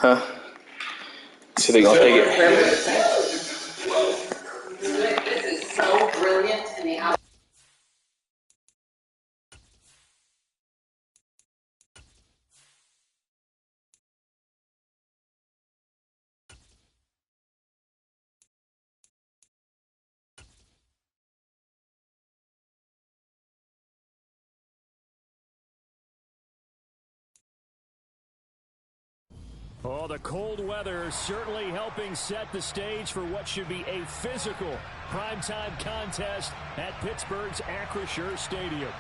Huh? So they gonna take it. This is so brilliant in the out. Oh, the cold weather certainly helping set the stage for what should be a physical primetime contest at Pittsburgh's Acrisure Stadium.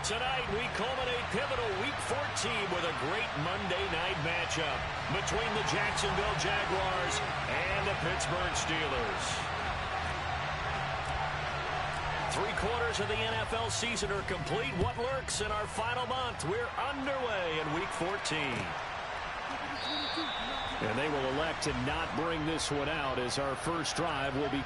Tonight, we culminate pivotal Week 14 with a great Monday night matchup between the Jacksonville Jaguars and the Pittsburgh Steelers. 3/4 of the NFL season are complete. What lurks in our final month? We're underway in Week 14. And they will elect to not bring this one out as our first drive will be...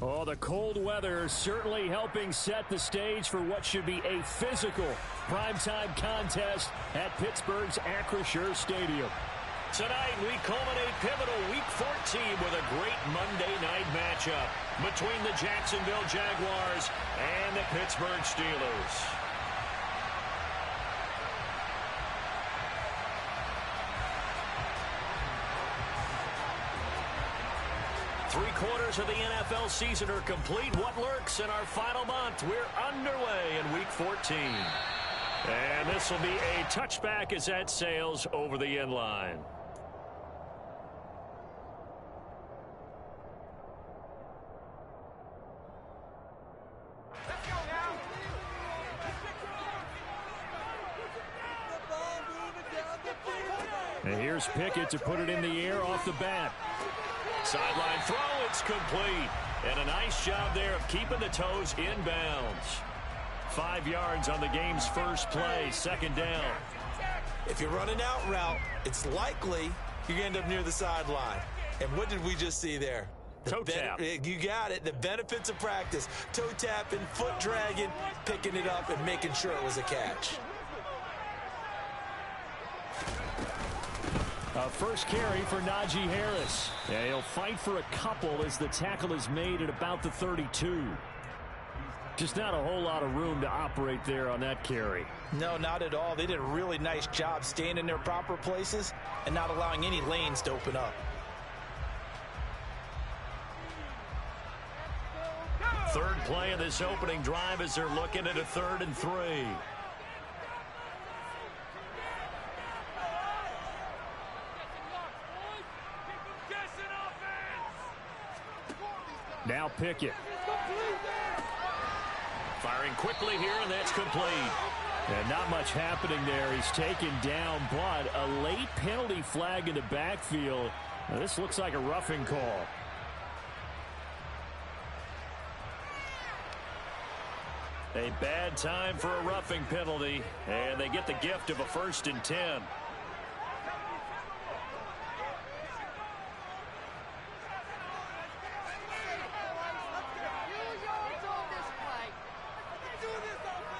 Oh, the cold weather certainly helping set the stage for what should be a physical primetime contest at Pittsburgh's Acrisure Stadium. Tonight, we culminate pivotal Week 14 with a great Monday night matchup between the Jacksonville Jaguars and the Pittsburgh Steelers. Three-quarters of the NFL season are complete. What lurks in our final month? We're underway in Week 14. And this will be a touchback as that sails over the end line. And here's Pickett to put it in the air off the bat. Sideline throw, it's complete. And a nice job there of keeping the toes in bounds. 5 yards on the game's first play, second down. If you run an out route, it's likely you're going to end up near the sideline. And what did we just see there? Toe tap. You got it. The benefits of practice. Toe tapping, foot dragging, picking it up, and making sure it was a catch. First carry for Najee Harris. Yeah, he'll fight for a couple as the tackle is made at about the 32. Just not a whole lot of room to operate there on that carry. No, not at all. They did a really nice job staying in their proper places and not allowing any lanes to open up. Third play of this opening drive as they're looking at a 3rd and 3. Now Pickett. Firing quickly here, and that's complete. And not much happening there. He's taken down, but a late penalty flag in the backfield. Now, this looks like a roughing call. A bad time for a roughing penalty, and they get the gift of a 1st and 10.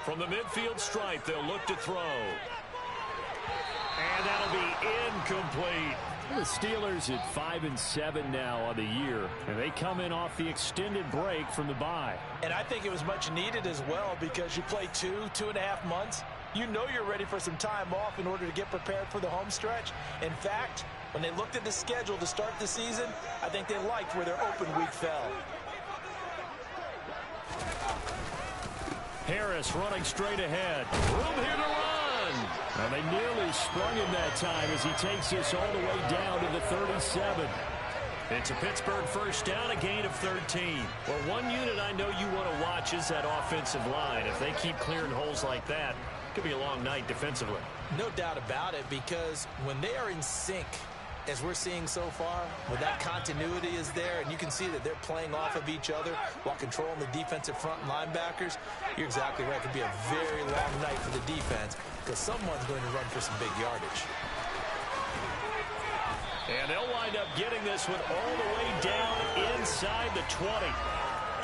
From the midfield stripe, they'll look to throw. And that'll be incomplete. The Steelers at 5-7 now on the year, and they come in off the extended break from the bye. And I think it was much needed as well because you play 2.5 months. You know you're ready for some time off in order to get prepared for the home stretch. In fact, when they looked at the schedule to start the season, I think they liked where their open week fell. Harris running straight ahead. Room here to run. And they nearly sprung him that time as he takes this all the way down to the 37. It's a Pittsburgh first down, a gain of 13. Well, one unit I know you want to watch is that offensive line. If they keep clearing holes like that, it could be a long night defensively. No doubt about it, because when they are in sync, as we're seeing so far, when that continuity is there and you can see that they're playing off of each other while controlling the defensive front linebackers, you're exactly right. It could be a very long night for the defense because someone's going to run for some big yardage. And they'll wind up getting this one all the way down inside the 20.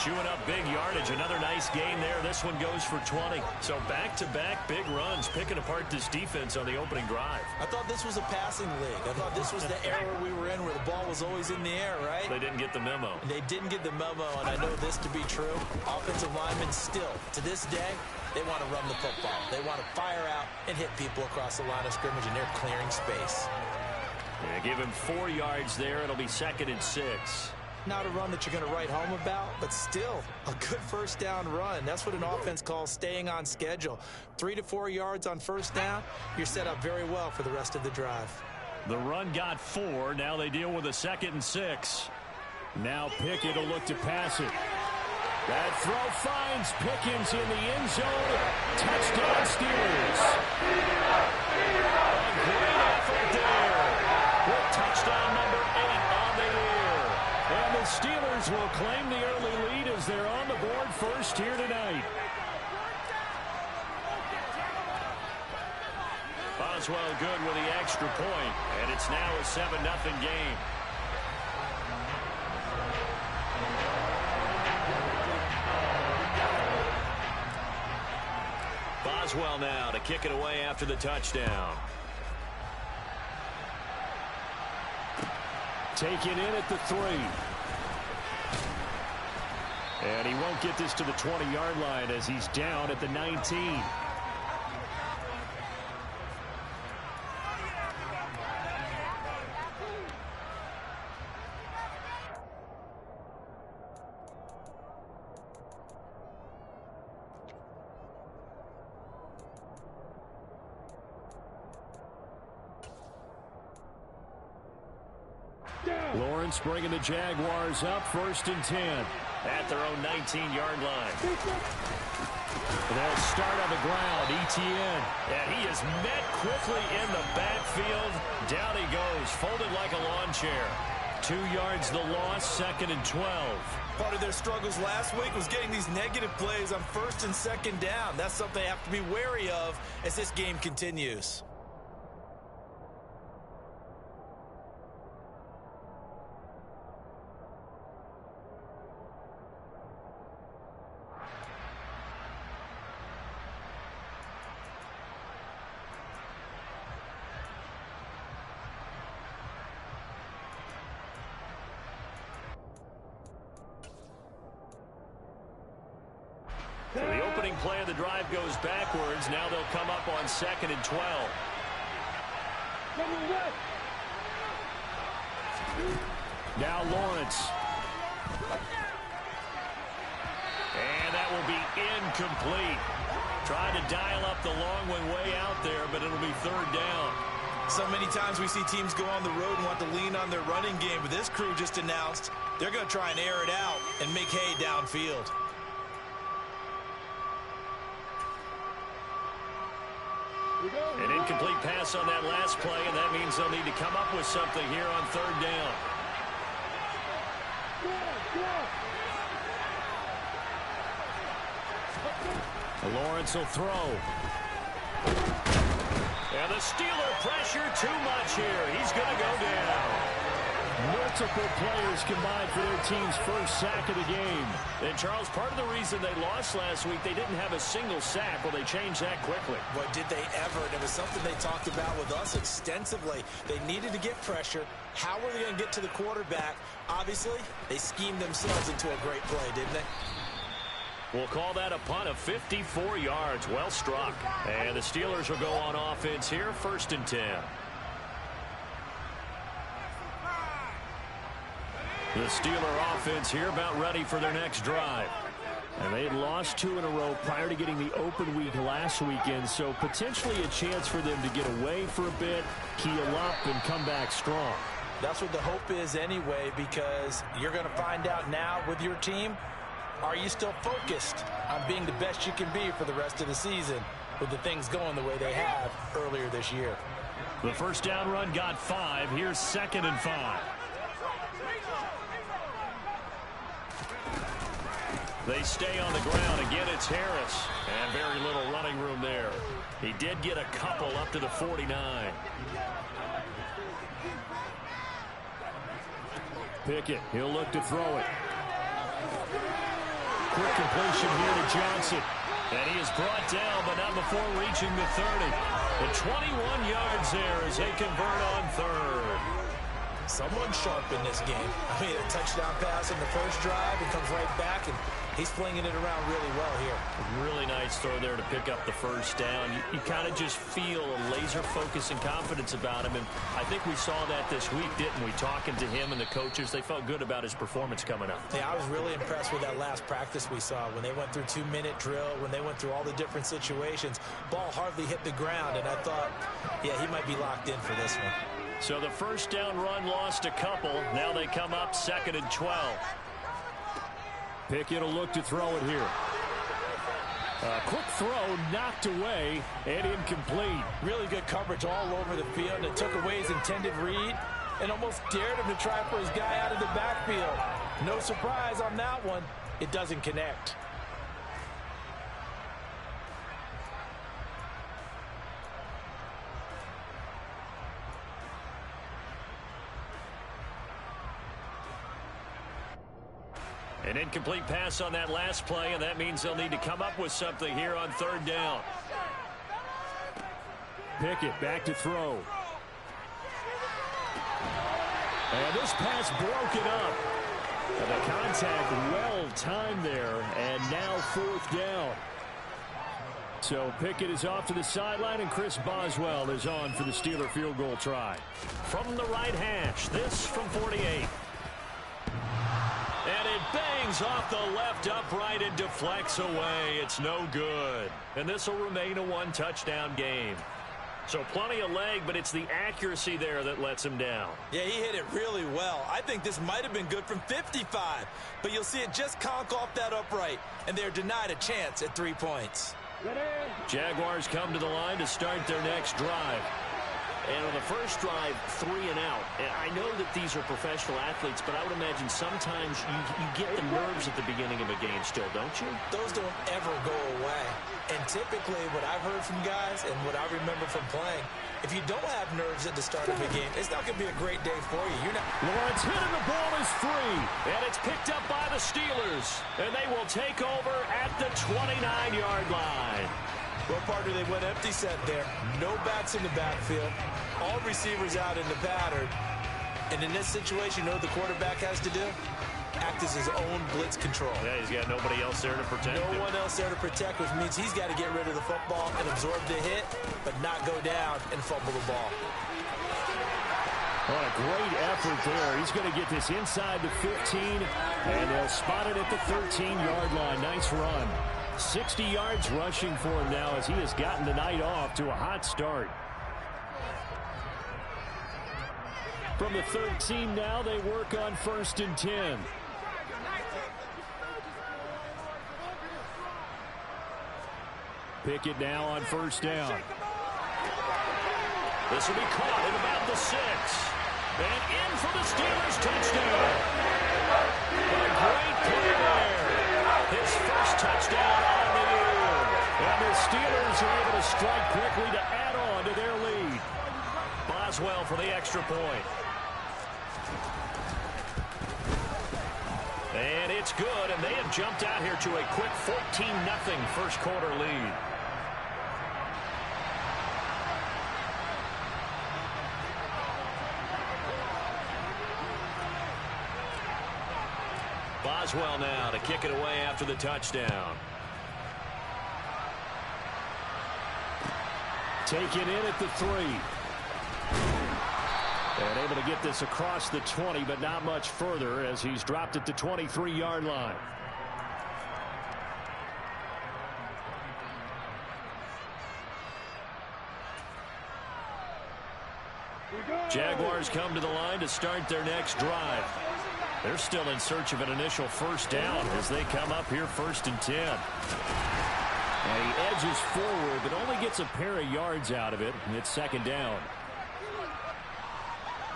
Chewing up big yardage. Another nice gain there. This one goes for 20. So back-to-back big runs, picking apart this defense on the opening drive. I thought this was a passing league. I thought this was the era we were in where the ball was always in the air, right? They didn't get the memo. They didn't get the memo, and I know this to be true. Offensive linemen still, to this day, they want to run the football. They want to fire out and hit people across the line of scrimmage, and they're clearing space. Yeah, give him 4 yards there. It'll be 2nd and 6. Not a run that you're going to write home about, but still a good first down run. That's what an offense calls staying on schedule. 3 to 4 yards on first down, you're set up very well for the rest of the drive. The run got 4. Now they deal with a 2nd and 6. Now Pickett will look to pass it. That throw finds Pickens in the end zone. Touchdown Steelers. A great effort there. With touchdown number 8 on the year. And the Steelers will claim the early lead as they're on the board first here tonight. Boswell good with the extra point, and it's now a 7-0 game. Boswell now to kick it away after the touchdown. Taken in at the 3. And he won't get this to the 20-yard line as he's down at the 19. Lawrence bringing the Jaguars up 1st and 10 at their own 19-yard line. They'll start on the ground. Etienne. And he is met quickly in the backfield. Down he goes, folded like a lawn chair. 2 yards the loss, 2nd and 12. Part of their struggles last week was getting these negative plays on 1st and 2nd down. That's something they have to be wary of as this game continues. So the opening play of the drive goes backwards. Now they'll come up on 2nd and 12. Now Lawrence. And that will be incomplete. Trying to dial up the long one way out there, but it'll be 3rd down. So many times we see teams go on the road and want to lean on their running game, but this crew just announced they're going to try and air it out and make hay downfield. An incomplete pass on that last play, and that means they'll need to come up with something here on 3rd down. Lawrence will throw. And the Steeler pressure too much here. He's going to go down. No multiple players combined for their team's first sack of the game. And, Charles, part of the reason they lost last week, they didn't have a single sack. Well, they changed that quickly. But did they ever? And it was something they talked about with us extensively. They needed to get pressure. How were they going to get to the quarterback? Obviously, they schemed themselves into a great play, didn't they? We'll call that a punt of 54 yards. Well struck. And the Steelers will go on offense here, 1st and 10. The Steeler offense here about ready for their next drive. And they had lost 2 in a row prior to getting the open week last weekend, so potentially a chance for them to get away for a bit, keel up, and come back strong. That's what the hope is anyway, because you're going to find out now with your team, are you still focused on being the best you can be for the rest of the season with the things going the way they have earlier this year? The first down run got 5. Here's 2nd and 5. They stay on the ground. Again, it's Harris. And very little running room there. He did get a couple up to the 49. Pickett, he'll look to throw it. Quick completion here to Johnson. And he is brought down, but not before reaching the 30. The 21 yards there as they convert on 3rd. Someone sharp in this game. I mean, a touchdown pass in the first drive. He comes right back, and he's flinging it around really well here. Really nice throw there to pick up the first down. You kind of just feel a laser focus and confidence about him, and I think we saw that this week, didn't we? Talking to him and the coaches, they felt good about his performance coming up. Yeah, I was really impressed with that last practice we saw when they went through 2-minute drill, when they went through all the different situations. Ball hardly hit the ground, and I thought, yeah, he might be locked in for this one. So the first down run lost a couple. Now they come up 2nd and 12. Pickett will look to throw it here. A quick throw knocked away and incomplete. Really good coverage all over the field, and it took away his intended read and almost dared him to try for his guy out of the backfield. No surprise on that one. It doesn't connect. An incomplete pass on that last play, and that means they'll need to come up with something here on 3rd down. Pickett back to throw. And this pass broken up. And the contact well timed there, and now 4th down. So Pickett is off to the sideline, and Chris Boswell is on for the Steeler field goal try. From the right hash, this from 48. And it bangs off the left upright and deflects away. It's no good. And this will remain a 1-touchdown game. So plenty of leg, but it's the accuracy there that lets him down. Yeah, he hit it really well. I think this might have been good from 55. But you'll see it just conk off that upright. And they're denied a chance at 3 points. Jaguars come to the line to start their next drive. And on the first drive, 3 and out. And I know that these are professional athletes, but I would imagine sometimes you get the nerves at the beginning of a game still, don't you? Those don't ever go away. And typically what I've heard from guys and what I remember from playing, if you don't have nerves at the start of a game, it's not going to be a great day for you. Lawrence hit and the ball is free. And it's picked up by the Steelers. And they will take over at the 29-yard line. Well, partner, they went empty set there. No backs in the backfield. All receivers out in the pattern. And in this situation, you know what the quarterback has to do? Act as his own blitz control. Yeah, he's got nobody else there to protect him. No one else there to protect, which means he's got to get rid of the football and absorb the hit, but not go down and fumble the ball. What a great effort there. He's going to get this inside the 15, and they'll spot it at the 13-yard line. Nice run. 60 yards rushing for him now as he has gotten the night off to a hot start. From the 13 now, they work on 1st and 10. Pickett now on 1st down. This will be caught at about the 6. And in for the Steelers touchdown. A great play there. His first touchdown on the year. And the Steelers are able to strike quickly to add on to their lead. Boswell for the extra point. It's good, and they have jumped out here to a quick 14-0 first quarter lead. Boswell now to kick it away after the touchdown. Taken in at the 3. And able to get this across the 20, but not much further as he's dropped at the 23-yard line. Jaguars come to the line to start their next drive. They're still in search of an initial first down as they come up here 1st and 10. And he edges forward, but only gets a pair of yards out of it, and it's 2nd down.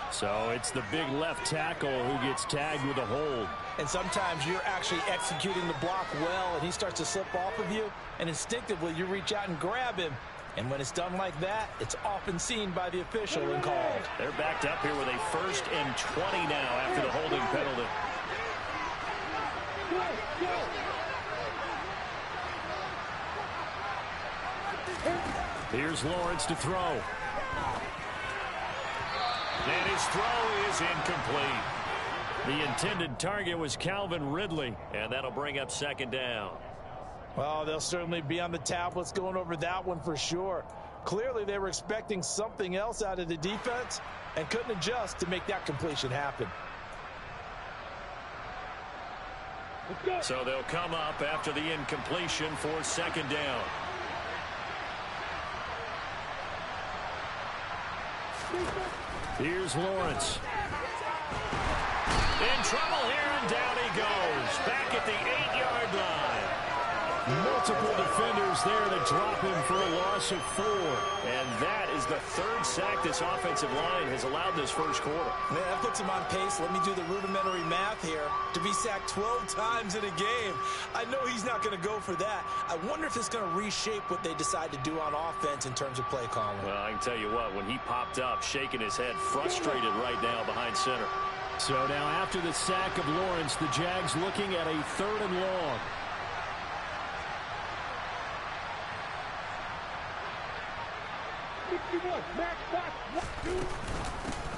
So it's the big left tackle who gets tagged with a hold. And sometimes you're actually executing the block well, and he starts to slip off of you, and instinctively you reach out and grab him. And when it's done like that, it's often seen by the official and called. They're backed up here with a 1st and 20 now after the holding penalty. Here's Lawrence to throw. And his throw is incomplete. The intended target was Calvin Ridley, and that'll bring up 2nd down. Well, they'll certainly be on the tablets going over that one for sure. Clearly, they were expecting something else out of the defense and couldn't adjust to make that completion happen. So they'll come up after the incompletion for 2nd down. Here's Lawrence. In trouble here, and down he goes. Back at the 8-yard line. Multiple defenders there to drop him for a loss of 4. And that is the 3rd sack this offensive line has allowed this first quarter. Man, that puts him on pace. Let me do the rudimentary math here. To be sacked 12 times in a game, I know he's not going to go for that. I wonder if it's going to reshape what they decide to do on offense in terms of play calling. Well, I can tell you what, when he popped up, shaking his head, frustrated right now behind center. So now after the sack of Lawrence, the Jags looking at a 3rd and long.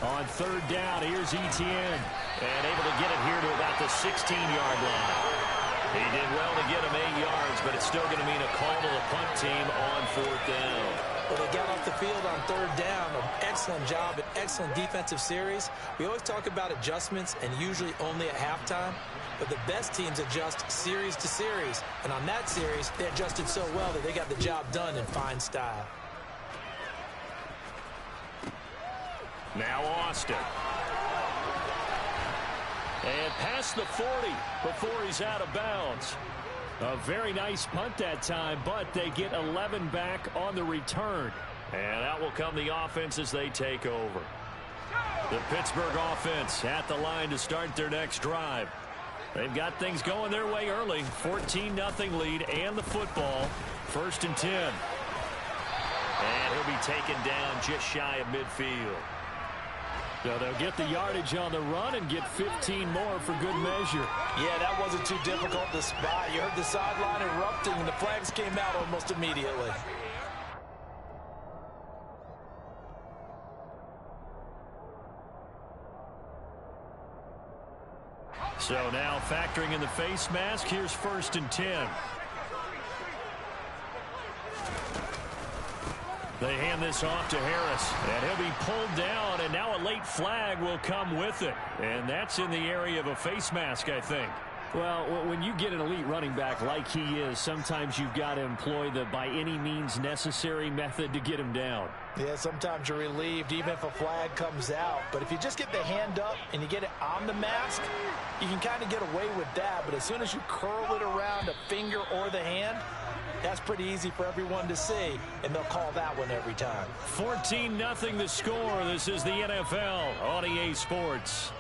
On 3rd down, here's Etienne. And able to get it here to about the 16-yard line. He did well to get him 8 yards, but it's still going to mean a call to the punt team on 4th down. Well, they got off the field on 3rd down. An excellent job, an excellent defensive series. We always talk about adjustments and usually only at halftime. But the best teams adjust series to series. And on that series, they adjusted so well that they got the job done in fine style. Now Austin. And past the 40 before he's out of bounds. A very nice punt that time, but they get 11 back on the return. And out will come the offense as they take over. The Pittsburgh offense at the line to start their next drive. They've got things going their way early. 14-0 lead and the football. 1st and 10. And he'll be taken down just shy of midfield. So they'll get the yardage on the run and get 15 more for good measure. Yeah, that wasn't too difficult to spot. You heard the sideline erupting, and the flags came out almost immediately. So now factoring in the face mask, here's 1st and 10. They hand this off to Harris, and he'll be pulled down, and now a late flag will come with it. And that's in the area of a face mask, I think. Well, when you get an elite running back like he is, sometimes you've got to employ the by any means necessary method to get him down. Yeah, sometimes you're relieved even if a flag comes out. But if you just get the hand up and you get it on the mask, you can kind of get away with that. But as soon as you curl it around a finger or the hand, that's pretty easy for everyone to see, and they'll call that one every time. 14-0 the score. This is the NFL on EA Sports.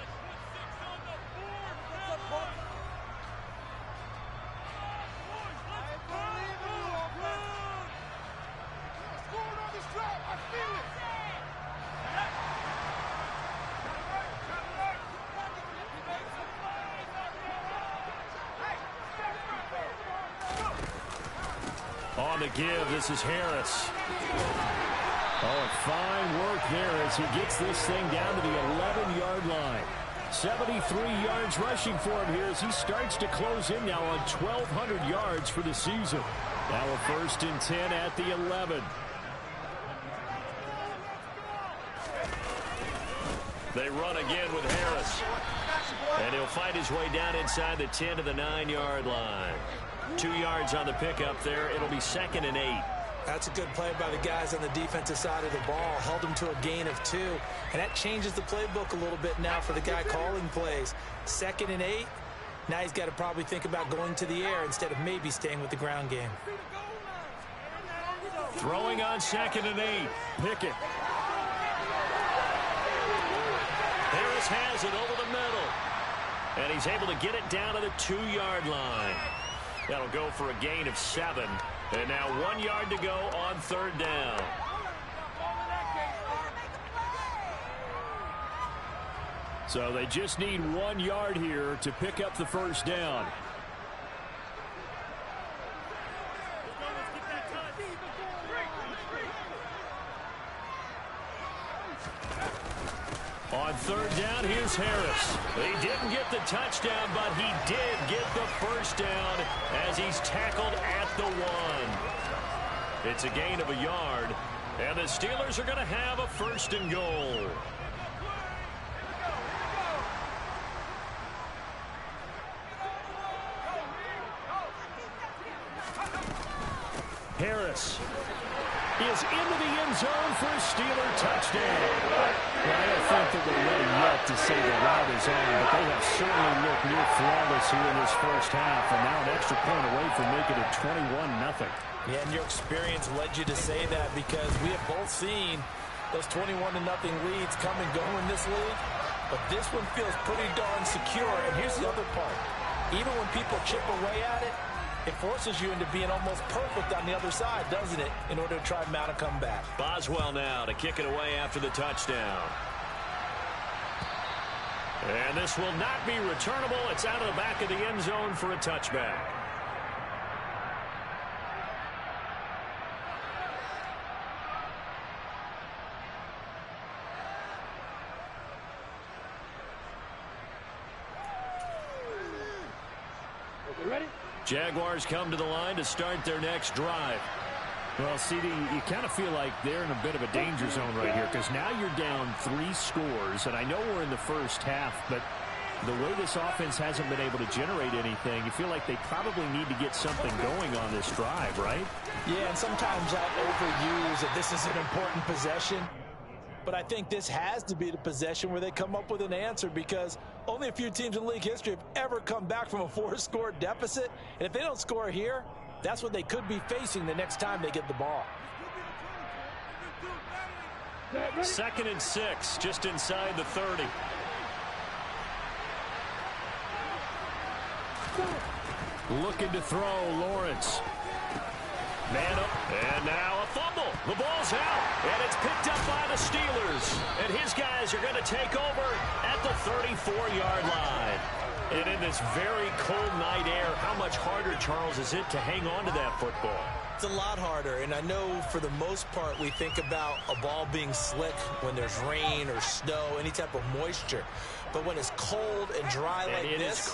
on the give. This is Harris. Oh, and fine work there as he gets this thing down to the 11-yard line. 73 yards rushing for him here as he starts to close in now on 1,200 yards for the season. Now a 1st and 10 at the 11. They run again with Harris. And he'll fight his way down inside the 10 to the 9-yard line. 2 yards on the pickup there. It'll be 2nd and 8. That's a good play by the guys on the defensive side of the ball. Held him to a gain of 2. And that changes the playbook a little bit now for the guy calling plays. 2nd and 8. Now he's got to probably think about going to the air instead of maybe staying with the ground game. Throwing on 2nd and 8. Pickett. Harris has it over the middle. And he's able to get it down to the 2-yard line. That'll go for a gain of 7. And now 1 yard to go on 3rd down. So they just need 1 yard here to pick up the 1st down. On 3rd down, here's Harris. He didn't get the touchdown, but he did get the 1st down as he's tackled at the 1. It's a gain of a yard, and the Steelers are going to have a 1st and goal. Harris is into the end zone for a Steeler touchdown. Well, I don't think that we're ready yet to say the route is on, but they have certainly looked near flawless here in this 1st half, and now an extra point away from making it 21-0. Yeah, and your experience led you to say that because we have both seen those 21-0 leads come and go in this league, but this one feels pretty darn secure. And here's the other part. Even when people chip away at it, it forces you into being almost perfect on the other side, doesn't it, in order to try and mount a comeback. Boswell now to kick it away after the touchdown. And this will not be returnable. It's out of the back of the end zone for a touchback. Jaguars come to the line to start their next drive. Well, CD, you kind of feel like they're in a bit of a danger zone right here because now you're down 3 scores, and I know we're in the 1st half, but the way this offense hasn't been able to generate anything, you feel like they probably need to get something going on this drive, right? Yeah, and sometimes I overuse that this is an important possession. But I think this has to be the possession where they come up with an answer because only a few teams in league history have ever come back from a 4-score deficit. And if they don't score here, that's what they could be facing the next time they get the ball. 2nd and 6, just inside the 30. Looking to throw, Lawrence. Man up, and now a fumble. The ball's out, and it's picked up by the Steelers. And his guys are going to take over at the 34-yard line. And in this very cold night air, how much harder, Charles, is it to hang on to that football? It's a lot harder, and I know for the most part we think about a ball being slick when there's rain or snow, any type of moisture. But when it's cold and dry like this,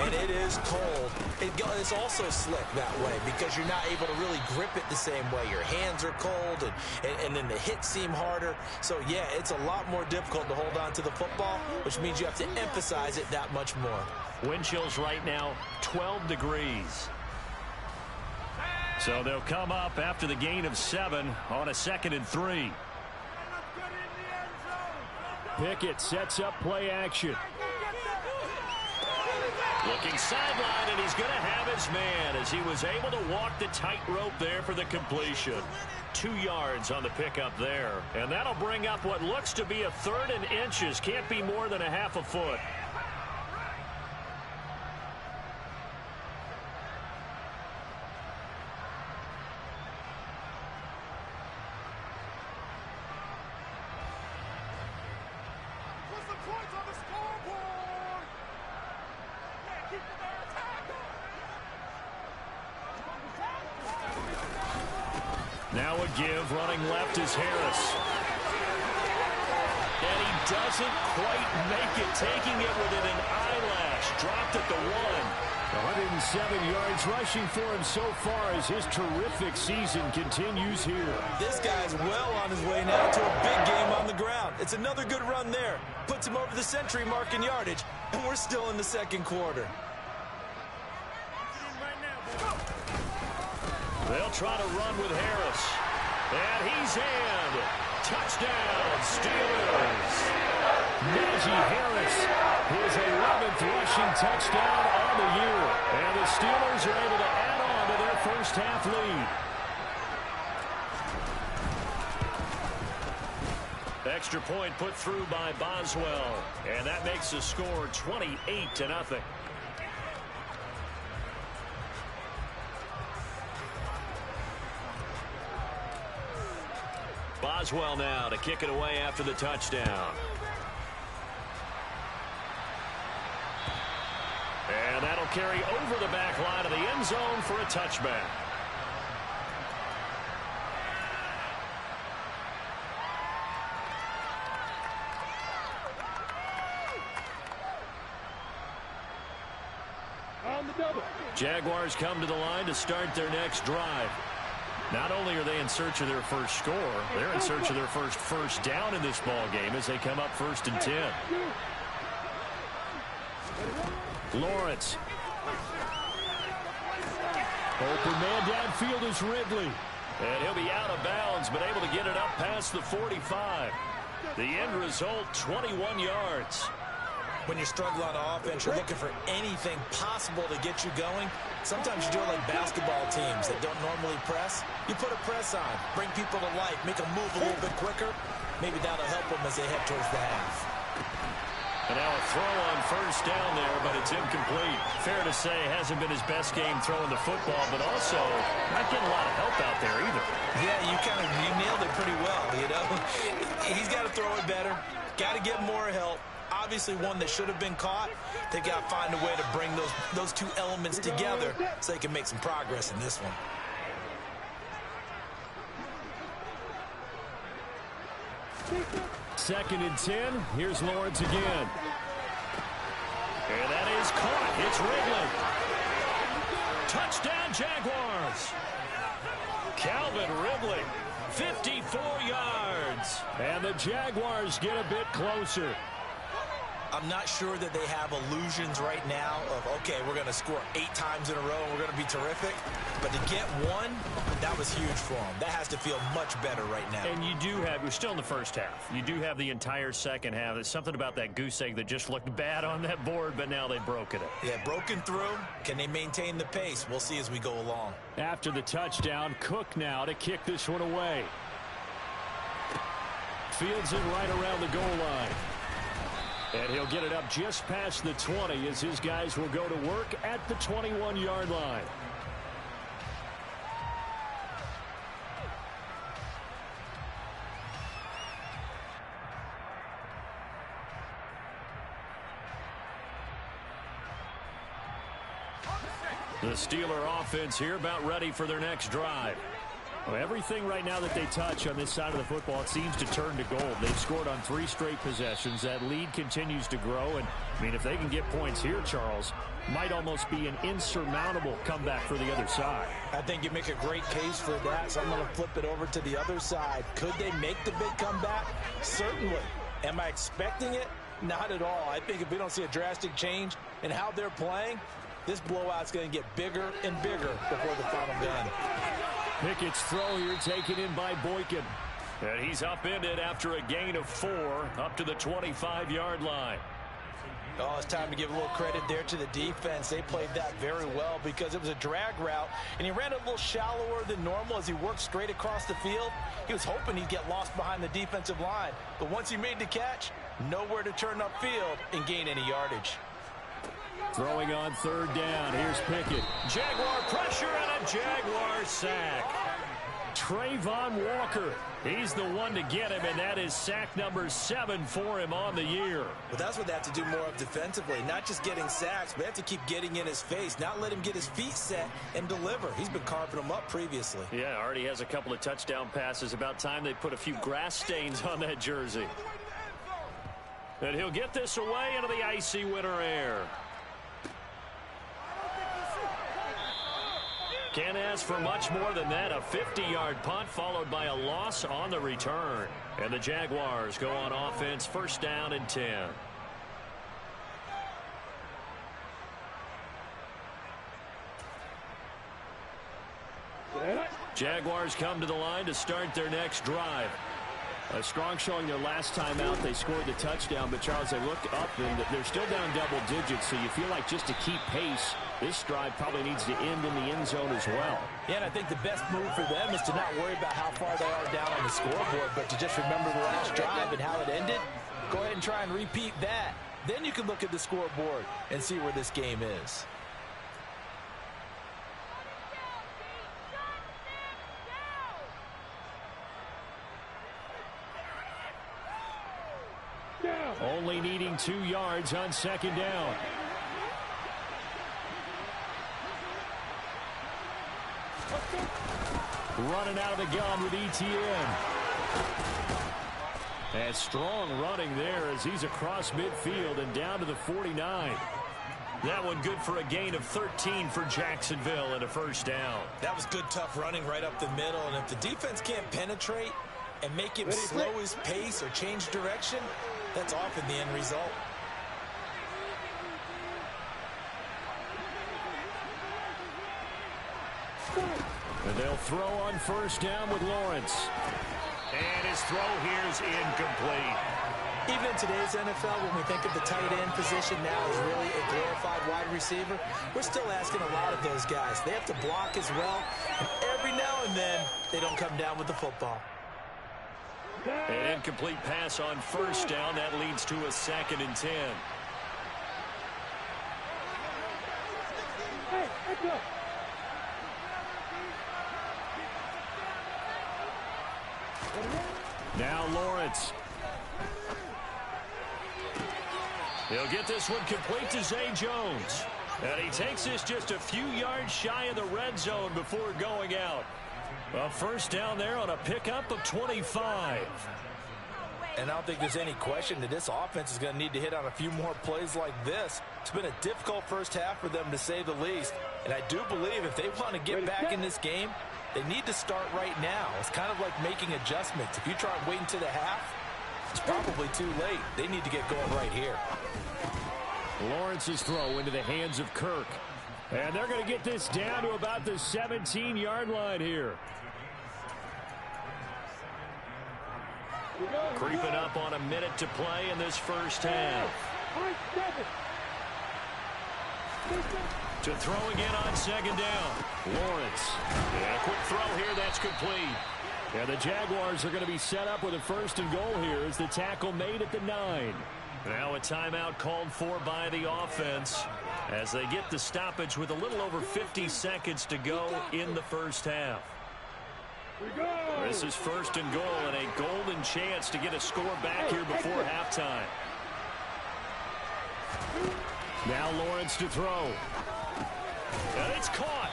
and it is cold, it's also slick that way because you're not able to really grip it the same way. Your hands are cold, and then the hits seem harder. So, yeah, it's a lot more difficult to hold on to the football, which means you have to emphasize it that much more. Wind chills right now, 12 degrees. So they'll come up after the gain of 7 on a 2nd and 3. Pickett sets up play action. Looking sideline, and he's going to have his man as he was able to walk the tightrope there for the completion. 2 yards on the pickup there. And that'll bring up what looks to be a 3rd and inches. Can't be more than a half a foot. Now a give. Running left is Harris. And he doesn't quite make it, taking it within an eyelash. Dropped at the 1. 107 yards rushing for him so far as his terrific season continues here. This guy's well on his way now to a big game on the ground. It's another good run there. Puts him over the century mark in yardage, and we're still in the second quarter. They'll try to run with Harris. And he's in. Touchdown, Steelers. Najee Harris, his 11th rushing touchdown on the year. And the Steelers are able to add on to their first half lead. Extra point put through by Boswell. And that makes the score 28-0. Boswell now to kick it away after the touchdown. And that'll carry over the back line of the end zone for a touchback. Jaguars come to the line to start their next drive. Not only are they in search of their first score, they're in search of their first down in this ball game as they come up 1st and 10. Lawrence. Open man downfield is Ridley. And he'll be out of bounds, but able to get it up past the 45. The end result, 21 yards. When you struggle on offense, you're looking for anything possible to get you going. Sometimes you do it like basketball teams that don't normally press. You put a press on, bring people to life, make them move a little bit quicker. Maybe that'll help them as they head towards the half. And now a throw on first down there, but it's incomplete. Fair to say, hasn't been his best game throwing the football, but also not getting a lot of help out there either. Yeah, you nailed it pretty well, you know. He's got to throw it better, got to get more help. Obviously one that should have been caught. They got to find a way to bring those two elements together so they can make some progress in this one. Second and 10. Here's Lawrence again. And that is caught. It's Ridley. Touchdown, Jaguars. Calvin Ridley, 54 yards. And the Jaguars get a bit closer. I'm not sure that they have illusions right now of, okay, we're going to score 8 times in a row and we're going to be terrific. But to get one, that was huge for them. That has to feel much better right now. And you do have, we're still in the first half. You do have the entire second half. There's something about that goose egg that just looked bad on that board, but now they've broken it. Yeah, broken through. Can they maintain the pace? We'll see as we go along. After the touchdown, Cook now to kick this one away. Fields it right around the goal line. And he'll get it up just past the 20 as his guys will go to work at the 21-yard line. The Steeler offense here about ready for their next drive. Well, everything right now that they touch on this side of the football, it seems to turn to gold. They've scored on 3 straight possessions. That lead continues to grow. And, I mean, if they can get points here, Charles, might almost be an insurmountable comeback for the other side. I think you make a great case for that, so I'm going to flip it over to the other side. Could they make the big comeback? Certainly. Am I expecting it? Not at all. I think if we don't see a drastic change in how they're playing, this blowout's going to get bigger and bigger before the final gun. Pickett's throw here taken in by Boykin. And he's upended after a gain of 4 up to the 25-yard line. Oh, it's time to give a little credit there to the defense. They played that very well because it was a drag route, and he ran a little shallower than normal as he worked straight across the field. He was hoping he'd get lost behind the defensive line, but once he made the catch, nowhere to turn upfield and gain any yardage. Throwing on 3rd down. Here's Pickett. Jaguar pressure and a Jaguar sack. Travon Walker. He's the one to get him, and that is sack number 7 for him on the year. Well, that's what they have to do more of defensively. Not just getting sacks, but they have to keep getting in his face, not let him get his feet set and deliver. He's been carving them up previously. Yeah, already has a couple of touchdown passes. About time they put a few grass stains on that jersey. And he'll get this away into the icy winter air. Can't ask for much more than that. A 50-yard punt followed by a loss on the return. And the Jaguars go on offense, first down and 10. Jaguars come to the line to start their next drive. A strong showing their last time out. They scored the touchdown, but Charles, they look up and they're still down double digits, so you feel like just to keep pace, this drive probably needs to end in the end zone as well. Yeah, and I think the best move for them is to not worry about how far they are down on the scoreboard, but to just remember the last drive and how it ended. Go ahead and try and repeat that. Then you can look at the scoreboard and see where this game is. Only needing 2 yards on second down. Running out of the gun with ETN. And strong running there as he's across midfield and down to the 49. That one good for a gain of 13 for Jacksonville and a first down. That was good, tough running right up the middle. And if the defense can't penetrate and make him slow his pace or change direction, that's often the end result. And they'll throw on first down with Lawrence. And his throw here is incomplete. Even in today's NFL, when we think of the tight end position now as really a glorified wide receiver, we're still asking a lot of those guys. They have to block as well. And every now and then, they don't come down with the football. An incomplete pass on first down. That leads to a 2nd and 10. Now Lawrence. He'll get this one complete to Zay Jones. And he takes this just a few yards shy of the red zone before going out. A first down there on a pickup of 25. And I don't think there's any question that this offense is going to need to hit on a few more plays like this. It's been a difficult first half for them, to say the least. And I do believe if they want to get back in this game, they need to start right now. It's kind of like making adjustments. If you try and wait until the half, it's probably too late. They need to get going right here. Lawrence's throw into the hands of Kirk. And they're going to get this down to about the 17-yard line here. Creeping up on a minute to play in this first half. To throw again on second down. Lawrence. And a quick throw here. That's complete. And the Jaguars are going to be set up with a first and goal here as the tackle made at the 9. Now a timeout called for by the offense as they get the stoppage with a little over 50 seconds to go in the first half. This is first and goal and a golden chance to get a score back here before halftime. Now Lawrence to throw. And it's caught.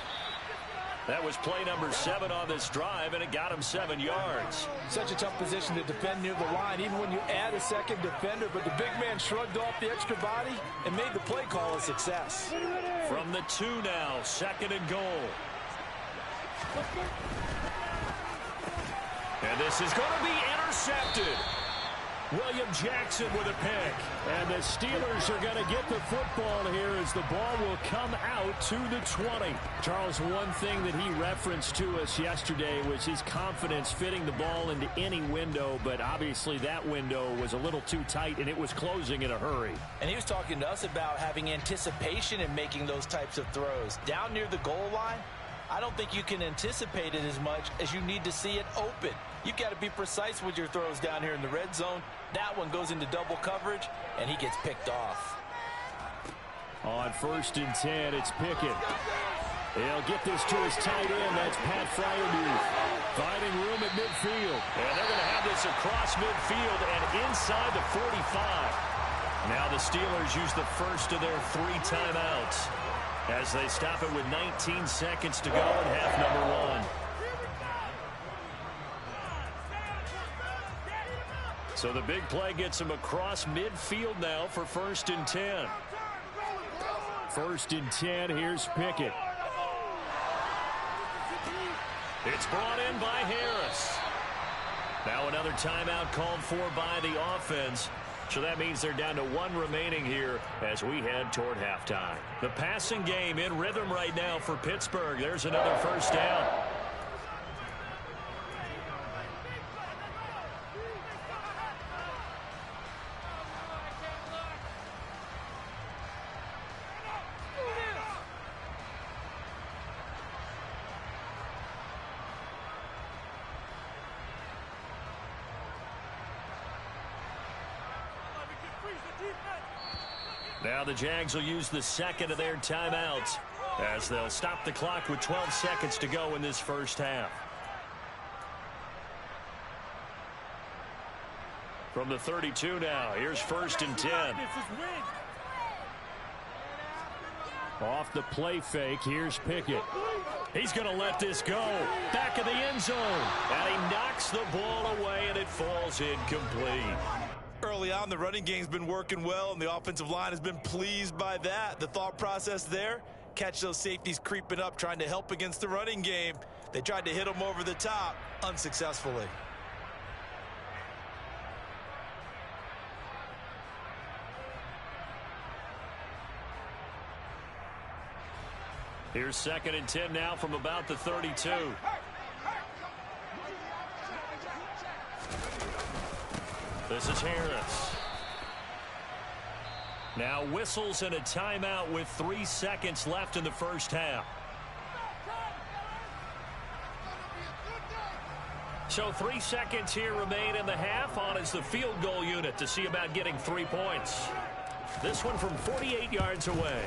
That was play number 7 on this drive, and it got him 7 yards. Such a tough position to defend near the line, even when you add a second defender, but the big man shrugged off the extra body and made the play call a success. From the 2 now, 2nd and goal. And this is going to be intercepted. William Jackson with a pick. And the Steelers are going to get the football here as the ball will come out to the 20. Charles, one thing that he referenced to us yesterday was his confidence fitting the ball into any window, but obviously that window was a little too tight and it was closing in a hurry. And he was talking to us about having anticipation in making those types of throws. Down near the goal line, I don't think you can anticipate it as much as you need to see it open. You've got to be precise with your throws down here in the red zone. That one goes into double coverage, and he gets picked off. On 1st and 10, it's Pickett. He'll get this to his tight end. That's Pat Freiermuth. Finding room at midfield. And they're going to have this across midfield and inside the 45. Now the Steelers use the first of their 3 timeouts as they stop it with 19 seconds to go in half number 1. So the big play gets him across midfield now for 1st and 10. 1st and 10. Here's Pickett. It's brought in by Harris. Now another timeout called for by the offense. So that means they're down to 1 remaining here as we head toward halftime. The passing game in rhythm right now for Pittsburgh. There's another 1st down. Now the Jags will use the second of their timeouts as they'll stop the clock with 12 seconds to go in this first half. From the 32 now, here's 1st and 10. Off the play fake, here's Pickett. He's going to let this go. Back of the end zone. And he knocks the ball away, and it falls incomplete. Early on, the running game's been working well, and the offensive line has been pleased by that. The thought process there, catch those safeties creeping up, trying to help against the running game. They tried to hit them over the top, unsuccessfully. Here's 2nd and 10 now from about the 32. This is Harris. Now whistles and a timeout with 3 seconds left in the first half. So 3 seconds here remain in the half. On is the field goal unit to see about getting 3 points. This one from 48 yards away.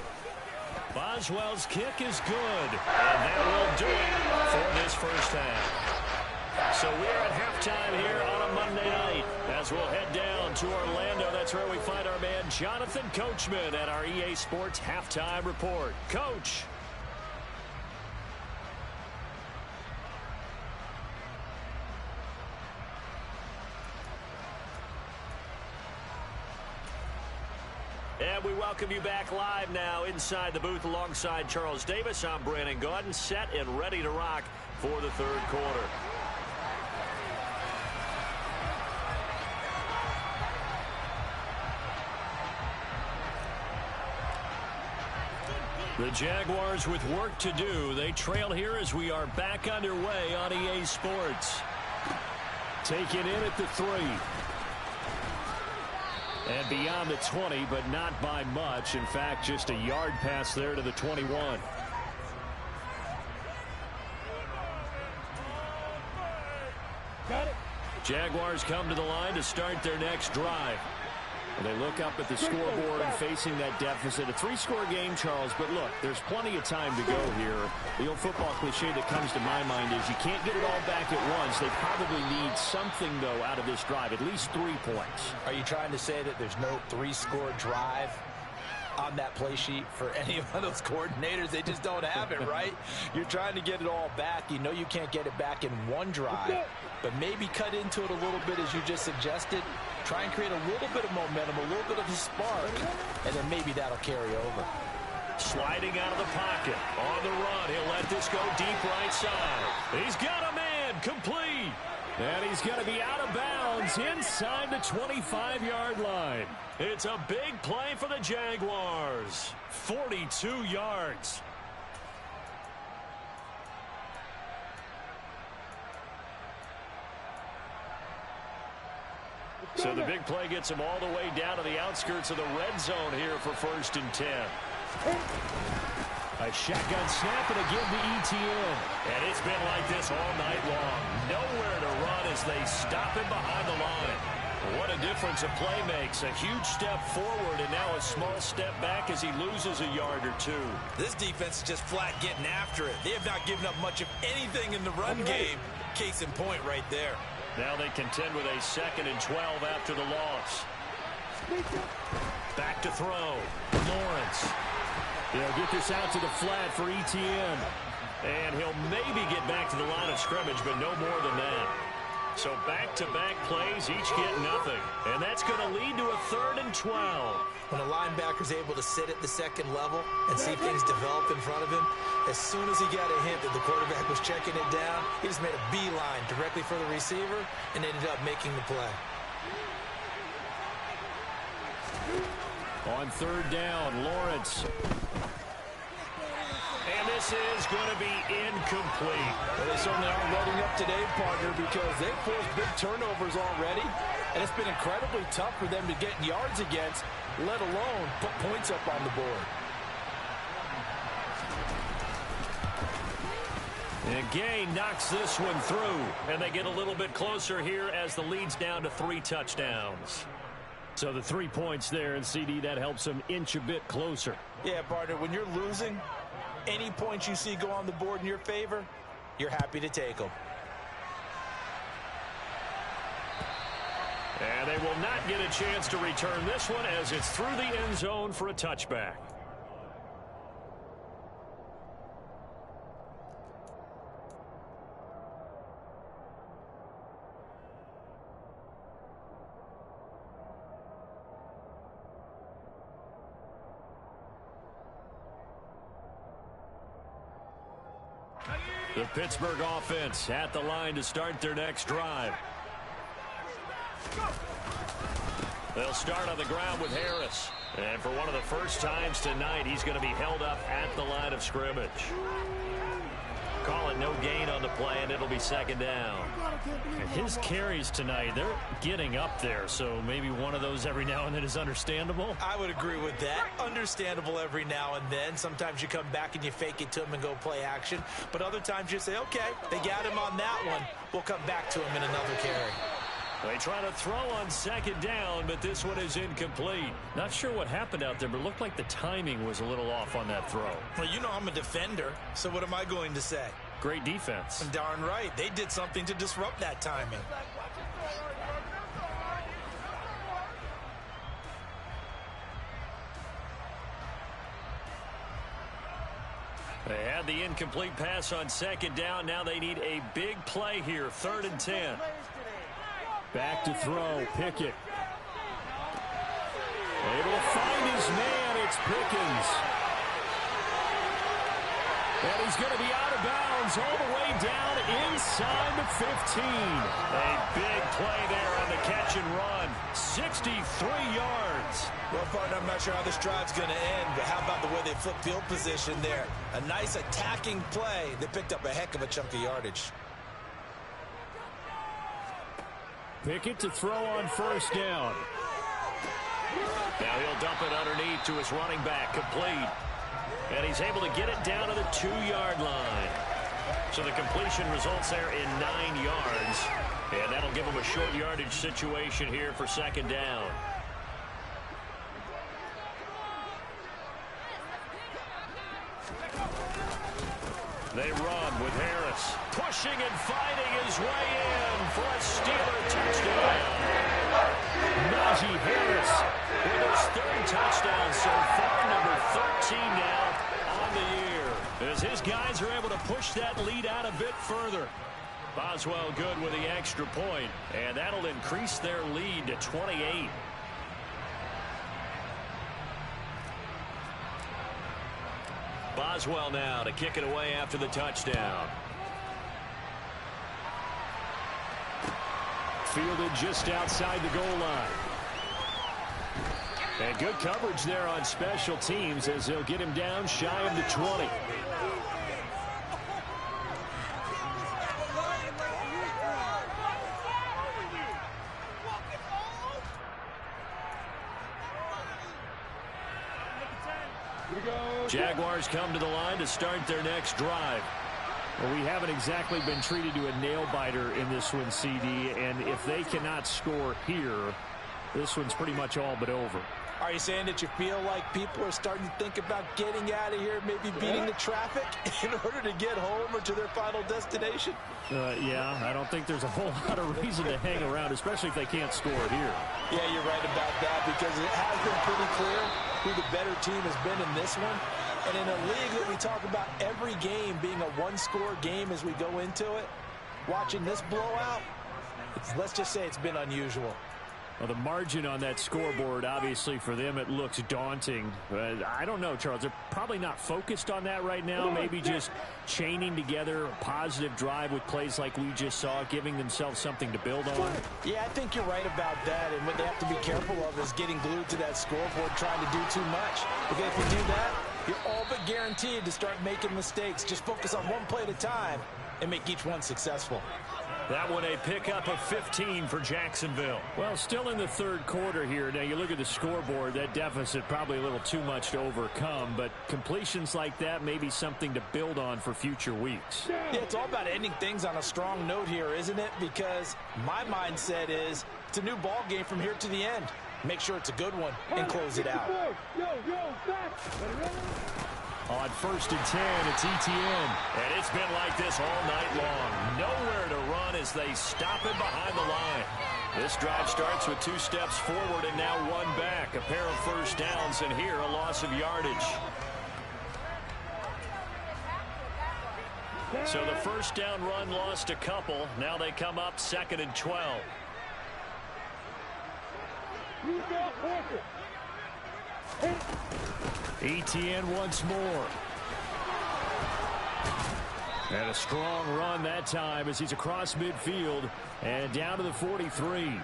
Boswell's kick is good. And that will do it for this first half. So we're at halftime here on a Monday night as we'll head down to Orlando. That's where we find our man Jonathan Coachman at our EA Sports Halftime Report. Coach. And we welcome you back live now inside the booth alongside Charles Davis. I'm Brandon Gaudin, set and ready to rock for the 3rd quarter. The Jaguars with work to do. They trail here as we are back underway on EA Sports. Taken in at the 3. And beyond the 20, but not by much. In fact, just a yard pass there to the 21. Got it. Jaguars come to the line to start their next drive. And they look up at the scoreboard and facing that deficit. A 3-score game, Charles, but look, there's plenty of time to go here. The old football cliche that comes to my mind is you can't get it all back at once. They probably need something, though, out of this drive, at least 3 points. Are you trying to say that there's no 3-score drive on that play sheet for any of those coordinators? They just don't have it, right? You're trying to get it all back. You know you can't get it back in one drive, but maybe cut into it a little bit as you just suggested. Try and create a little bit of momentum, a little bit of a spark, and then maybe that'll carry over. Sliding out of the pocket. On the run. He'll let this go deep right side. He's got a man. Complete. And he's going to be out of bounds inside the 25-yard line. It's a big play for the Jaguars. 42 yards. So the big play gets him all the way down to the outskirts of the red zone here for 1st and 10. A shotgun snap and again to ETN. And it's been like this all night long. Nowhere to run as they stop him behind the line. What a difference a play makes. A huge step forward and now a small step back as he loses a yard or two. This defense is just flat getting after it. They have not given up much of anything in the run game. Case in point right there. Now they contend with a 2nd and 12 after the loss. Back to throw. Lawrence. He'll get this out to the flat for ETN. And he'll maybe get back to the line of scrimmage, but no more than that. So back-to-back plays, each get nothing. And that's going to lead to a 3rd and 12. When a linebacker's able to sit at the second level and see things develop in front of him, as soon as he got a hint that the quarterback was checking it down, he just made a beeline directly for the receiver and ended up making the play. On 3rd down, Lawrence. And this is going to be incomplete. Well, they certainly aren't letting up today, partner, because they've forced big turnovers already, and it's been incredibly tough for them to get yards against, let alone put points up on the board. And Gay knocks this one through, and they get a little bit closer here as the lead's down to 3 touchdowns. So the 3 points there, and CD, that helps them inch a bit closer. Yeah, partner, when you're losing, any points you see go on the board in your favor, you're happy to take them. And they will not get a chance to return this one as it's through the end zone for a touchback. The Pittsburgh offense at the line to start their next drive. They'll start on the ground with Harris. And for one of the first times tonight, he's going to be held up at the line of scrimmage. Call it no gain on the play, and it'll be 2nd down. And his carries tonight, they're getting up there, so maybe one of those every now and then is understandable. I would agree with that. Understandable every now and then. Sometimes you come back and you fake it to him and go play action. But other times you say, okay, they got him on that one. We'll come back to him in another carry. They try to throw on 2nd down, but this one is incomplete. Not sure what happened out there, but it looked like the timing was a little off on that throw. Well, you know I'm a defender, so what am I going to say? Great defense. Darn right. They did something to disrupt that timing. They had the incomplete pass on 2nd down. Now they need a big play here. 3rd and 10. Back to throw. Pickett. Able to find his man. It's Pickens. And he's going to be out of bounds all the way down inside the 15. A big play there on the catch and run. 63 yards. Well, partner, I'm not sure how this drive's going to end, but how about the way they flip field position there? A nice attacking play that picked up a heck of a chunk of yardage. Pickett to throw on 1st down. Now he'll dump it underneath to his running back. Complete. And he's able to get it down to the 2-yard line. So the completion results there in 9 yards. And that'll give him a short yardage situation here for 2nd down. They run with Harris. Pushing and fighting his way in for a Steeler touchdown. Najee Harris with his 3rd touchdown so far, number 13 now on the year. As his guys are able to push that lead out a bit further. Boswell good with the extra point, and that'll increase their lead to 28. Boswell now to kick it away after the touchdown. Fielded just outside the goal line. And good coverage there on special teams as they'll get him down shy of the 20. Jaguars come to the line to start their next drive. Well, we haven't exactly been treated to a nail-biter in this one, CD, and if they cannot score here, this one's pretty much all but over. Are you saying that you feel like people are starting to think about getting out of here, maybe beating the traffic in order to get home or to their final destination? Yeah, I don't think there's a whole lot of reason to hang around, especially if they can't score here. Yeah, you're right about that because it has been pretty clear who the better team has been in this one. And in a league that we talk about every game being a one-score game as we go into it, watching this blowout, let's just say it's been unusual. Well, the margin on that scoreboard, obviously, for them, it looks daunting. I don't know, Charles. They're probably not focused on that right now. Maybe just chaining together a positive drive with plays like we just saw, giving themselves something to build on. Yeah, I think you're right about that. And what they have to be careful of is getting glued to that scoreboard, trying to do too much. Because if you do that, you're all but guaranteed to start making mistakes. Just focus on one play at a time and make each one successful. That one a pickup of 15 for Jacksonville. Well, still in the third quarter here. Now, you look at the scoreboard, that deficit probably a little too much to overcome, but completions like that may be something to build on for future weeks. Yeah, it's all about ending things on a strong note here, isn't it? Because my mindset is it's a new ball game from here to the end. Make sure it's a good one and close it out. On 1st and 10, it's Etienne. And it's been like this all night long. Nowhere to run as they stop him behind the line. This drive starts with 2 steps forward and now 1 back. A pair of first downs, and here a loss of yardage. So the first down run lost a couple. Now they come up 2nd and 12. Etienne once more. And a strong run that time as he's across midfield and down to the 43.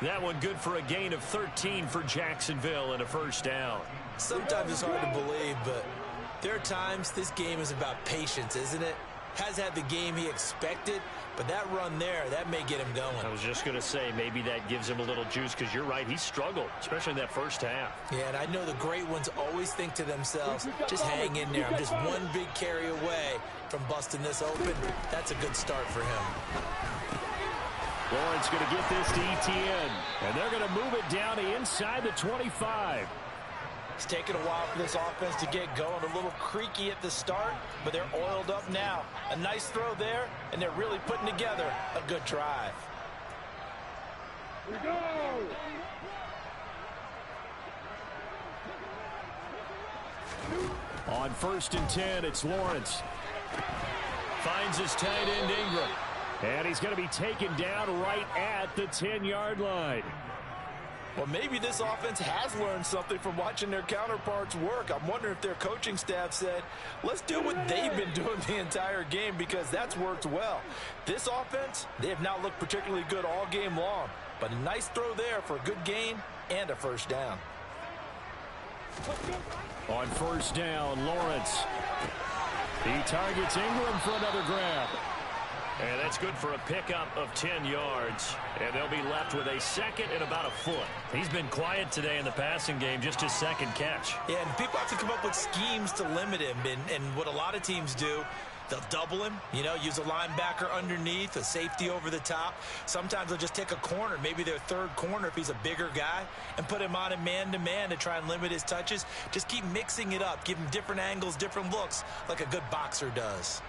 That one good for a gain of 13 for Jacksonville and a first down. Sometimes it's hard to believe, but there are times this game is about patience, isn't it? Has had the game he expected, but that run there, that may get him going. I was just going to say, maybe that gives him a little juice because you're right, he struggled, especially in that first half. Yeah, and I know the great ones always think to themselves, just hang in there. I'm just one big carry away from busting this open. That's a good start for him. Lawrence going to get this to Etienne, and they're going to move it down to inside the 25. It's taken a while for this offense to get going. A little creaky at the start, but they're oiled up now. A nice throw there, and they're really putting together a good drive. We go! On 1st and 10, it's Lawrence. Finds his tight end, Ingram. And he's going to be taken down right at the 10-yard line. Well, maybe this offense has learned something from watching their counterparts work. I'm wondering if their coaching staff said, let's do what they've been doing the entire game because that's worked well. This offense, they have not looked particularly good all game long, but a nice throw there for a good gain and a first down. On 1st down, Lawrence. He targets Ingram for another grab. And that's good for a pickup of 10 yards. And they'll be left with a 2nd and about a foot. He's been quiet today in the passing game, just his 2nd catch. Yeah, and people have to come up with schemes to limit him. And what a lot of teams do, they'll double him, use a linebacker underneath, a safety over the top. Sometimes they'll just take a corner, maybe their 3rd corner if he's a bigger guy, and put him on a man-to-man to try and limit his touches. Just keep mixing it up, give him different angles, different looks, like a good boxer does.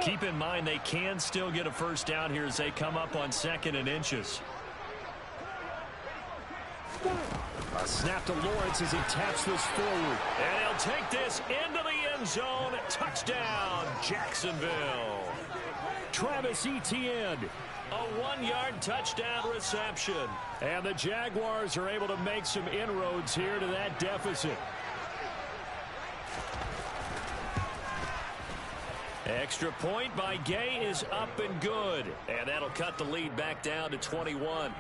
Keep in mind they can still get a first down here as they come up on 2nd and inches. A snap to Lawrence as he taps this forward. And he'll take this into the end zone. Touchdown, Jacksonville. Travis Etienne. A 1-yard touchdown reception. And the Jaguars are able to make some inroads here to that deficit. Extra point by Gay is up and good. And that'll cut the lead back down to 21.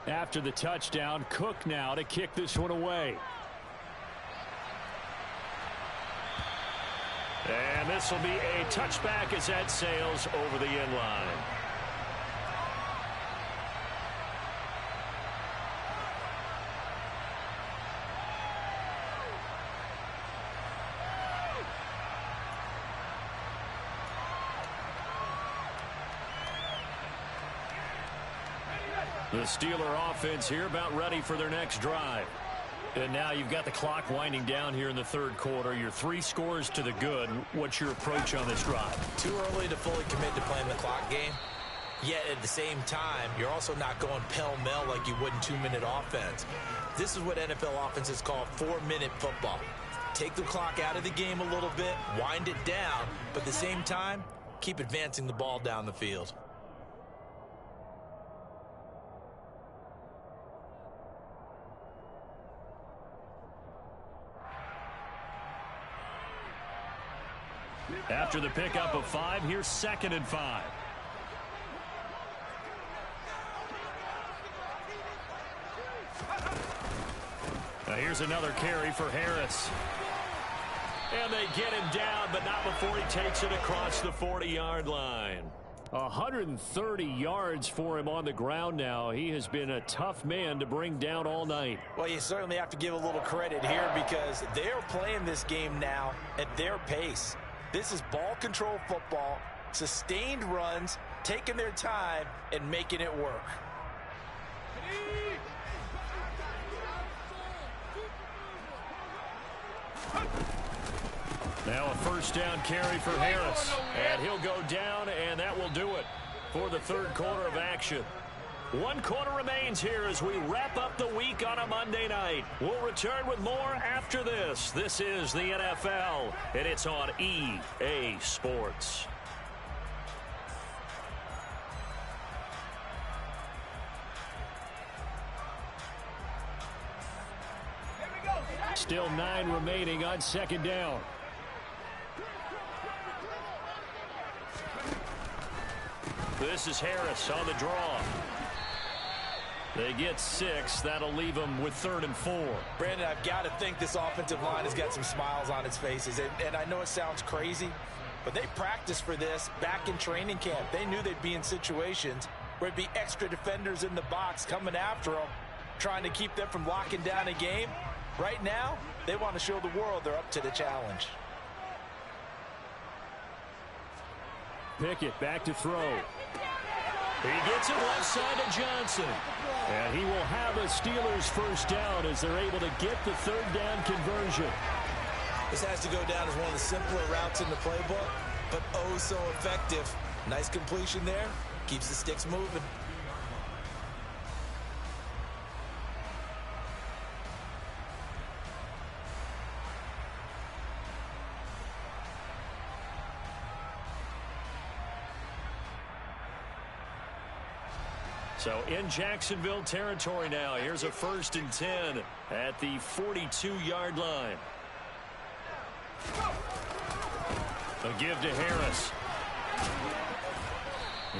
After the touchdown, Cook now to kick this one away. And this will be a touchback as that sails over the end line. The Steeler offense here about ready for their next drive. And now you've got the clock winding down here in the third quarter. You're 3 scores to the good. What's your approach on this drive? Too early to fully commit to playing the clock game. Yet at the same time, you're also not going pell-mell like you would in 2-minute offense. This is what NFL offenses call 4-minute football. Take the clock out of the game a little bit, wind it down, but at the same time, keep advancing the ball down the field. After the pickup of 5, here's 2nd and 5. Now here's another carry for Harris. And they get him down, but not before he takes it across the 40-yard line. 130 yards for him on the ground now. He has been a tough man to bring down all night. Well, you certainly have to give a little credit here because they're playing this game now at their pace. This is ball control football, sustained runs, taking their time, and making it work. Now a first down carry for Harris. And he'll go down, and that will do it for the third quarter of action. 1 quarter remains here as we wrap up the week on a Monday night. We'll return with more after this. This is the NFL, and it's on EA Sports. Still 9 remaining on 2nd down. This is Harris on the draw. They get 6. That'll leave them with 3rd and 4. Brandon, I've got to think this offensive line has got some smiles on its faces. And I know it sounds crazy, but they practiced for this back in training camp. They knew they'd be in situations where it'd be extra defenders in the box coming after them, trying to keep them from locking down a game. Right now, they want to show the world they're up to the challenge. Pickett back to throw. He gets it left side to Johnson. And he will have a Steelers first down as they're able to get the 3rd down conversion. This has to go down as one of the simpler routes in the playbook, but oh so effective. Nice completion there. Keeps the sticks moving. So in Jacksonville territory now. Here's a 1st and 10 at the 42-yard line. A give to Harris.